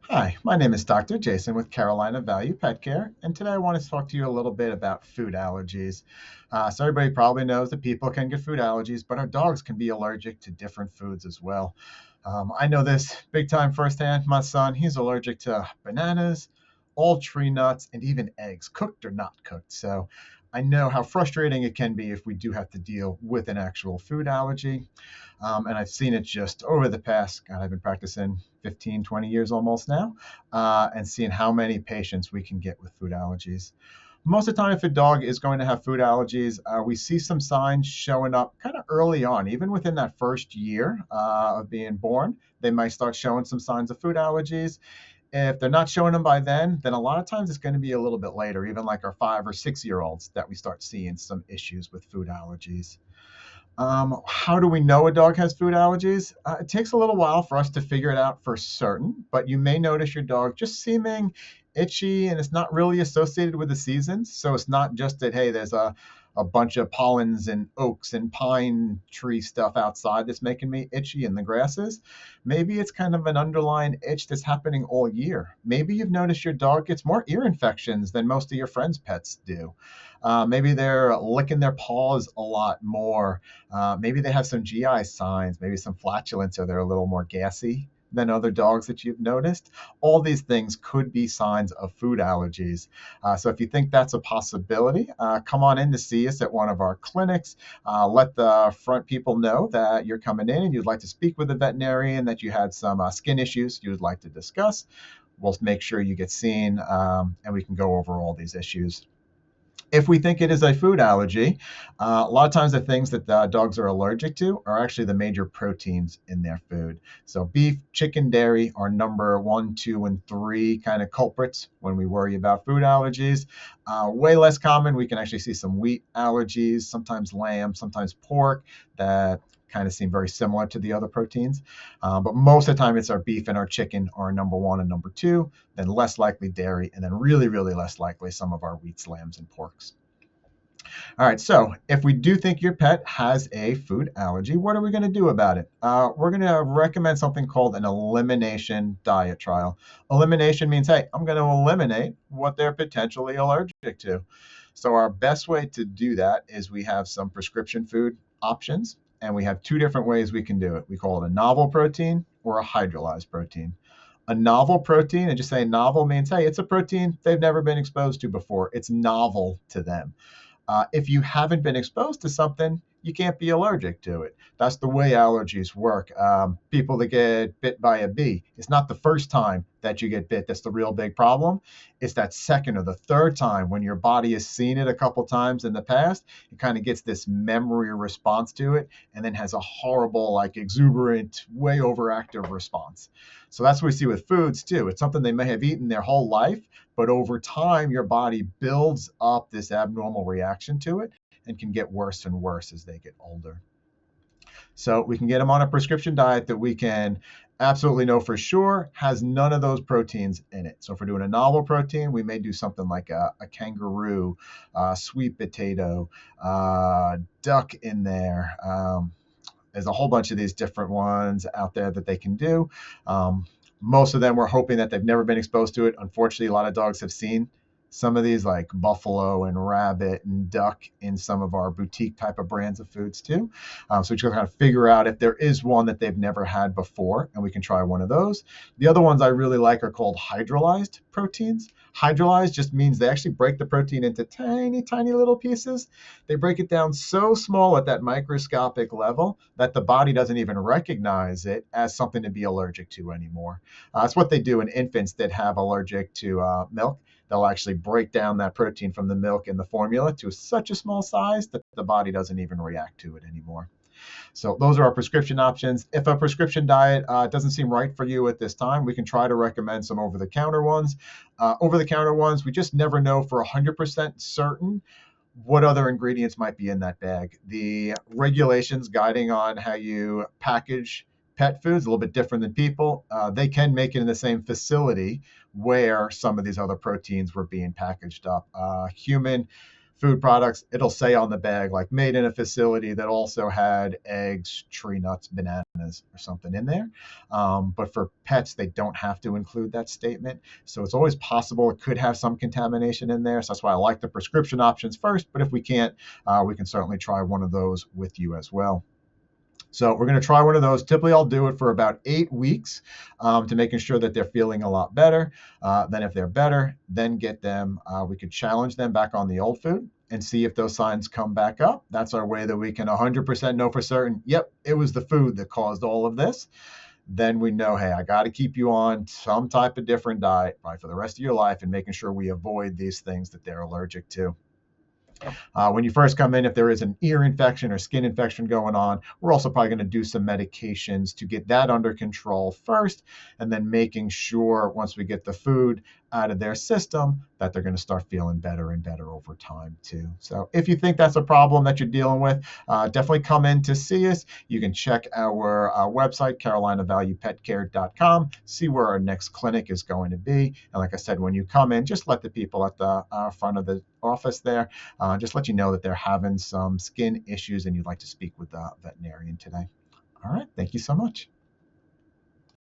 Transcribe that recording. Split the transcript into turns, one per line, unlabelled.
Hi, my name is Dr. Jason with Carolina Value Pet Care, and today I want to talk to you a little bit about food allergies. So, everybody probably knows that people can get food allergies, but our dogs can be allergic to different foods as well. I know this big time firsthand. My son, he's allergic to bananas, all tree nuts, and even eggs, cooked or not cooked. So, I know how frustrating it can be if we do have to deal with an actual food allergy. And I've seen it just over the past, God, I've been practicing 15, 20 years almost now, and seeing how many patients we can get with food allergies. Most of the time, if a dog is going to have food allergies, we see some signs showing up kind of early on, even within that first year of being born. They might start showing some signs of food allergies. If they're not showing them by then a lot of times it's going to be a little bit later, even like our 5 or 6 year olds, that we start seeing some issues with food allergies. How do we know a dog has food allergies? It takes a little while for us to figure it out for certain, but you may notice your dog just seeming itchy and it's not really associated with the seasons. So it's not just that, hey, there's a bunch of pollens and oaks and pine tree stuff outside that's making me itchy in the grasses. Maybe it's kind of an underlying itch that's happening all year. Maybe you've noticed your dog gets more ear infections than most of your friends' pets do. Maybe they're licking their paws a lot more. Maybe they have some GI signs, maybe some flatulence, or they're a little more gassy than other dogs that you've noticed. All these things could be signs of food allergies. So if you think that's a possibility, come on in to see us at one of our clinics. Let the front people know that you're coming in and you'd like to speak with a veterinarian, that you had some skin issues you would like to discuss. We'll make sure you get seen, and we can go over all these issues. If we think it is a food allergy, a lot of times the things that the dogs are allergic to are actually the major proteins in their food. So beef, chicken, dairy are number one, two, and three kind of culprits when we worry about food allergies. Way less common, we can actually see some wheat allergies, sometimes lamb, sometimes pork, that kind of seem very similar to the other proteins. But most of the time, it's our beef and our chicken are number one and number two, then less likely dairy, and then really, really less likely some of our wheats, lambs, and porks. All right, so if we do think your pet has a food allergy, what are we going to do about it? We're going to recommend something called an elimination diet trial. Elimination means, hey, I'm going to eliminate what they're potentially allergic to. So, our best way to do that is we have some prescription food options, and we have two different ways we can do it. We call it a novel protein or a hydrolyzed protein. A novel protein, and just saying novel means, hey, it's a protein they've never been exposed to before. It's novel to them. If you haven't been exposed to something, you can't be allergic to it. That's the way allergies work. People that get bit by a bee, it's not the first time that you get bit that's the real big problem. It's that second or the third time when your body has seen it a couple times in the past. It kind of gets this memory response to it and then has a horrible, like exuberant, way overactive response. So that's what we see with foods too. It's something they may have eaten their whole life, but over time, your body builds up this abnormal reaction to it and can get worse and worse as they get older. So we can get them on a prescription diet that we can absolutely know for sure has none of those proteins in it. So if we're doing a novel protein, we may do something like a kangaroo, sweet potato, duck in there. There's a whole bunch of these different ones out there that they can do. Most of them we're hoping that they've never been exposed to it. Unfortunately, a lot of dogs have seen some of these, like buffalo and rabbit and duck, in some of our boutique type of brands of foods too. So we just kind of figure out if there is one that they've never had before, and we can try one of those. The other ones I really like are called hydrolyzed proteins. Hydrolyzed just means they actually break the protein into tiny, tiny little pieces. They break it down so small at that microscopic level that the body doesn't even recognize it as something to be allergic to anymore. That's what they do in infants that have allergic to milk. They'll actually break down that protein from the milk in the formula to such a small size that the body doesn't even react to it anymore. So those are our prescription options. If a prescription diet doesn't seem right for you at this time, we can try to recommend some over-the-counter ones. Over-the-counter ones, we just never know for 100% certain what other ingredients might be in that bag. The regulations guiding on how you package pet foods a little bit different than people. They can make it in the same facility where some of these other proteins were being packaged up. Human food products, it'll say on the bag, like made in a facility that also had eggs, tree nuts, bananas, or something in there. But for pets, they don't have to include that statement. So it's always possible it could have some contamination in there. So that's why I like the prescription options first. But if we can't, we can certainly try one of those with you as well. So we're going to try one of those. Typically, I'll do it for about 8 weeks to making sure that they're feeling a lot better. Then if they're better, then get them, we could challenge them back on the old food and see if those signs come back up. That's our way that we can 100% know for certain, yep, it was the food that caused all of this. Then we know, hey, I got to keep you on some type of different diet probably for the rest of your life and making sure we avoid these things that they're allergic to. When you first come in, if there is an ear infection or skin infection going on, we're also probably going to do some medications to get that under control first, and then making sure once we get the food out of their system that they're going to start feeling better and better over time too. So if you think that's a problem that you're dealing with, definitely come in to see us. You can check our website, carolinavaluepetcare.com, see where our next clinic is going to be. And like I said, when you come in, just let the people at the front of the office there just let you know that they're having some skin issues and you'd like to speak with the veterinarian today. All right. Thank you so much.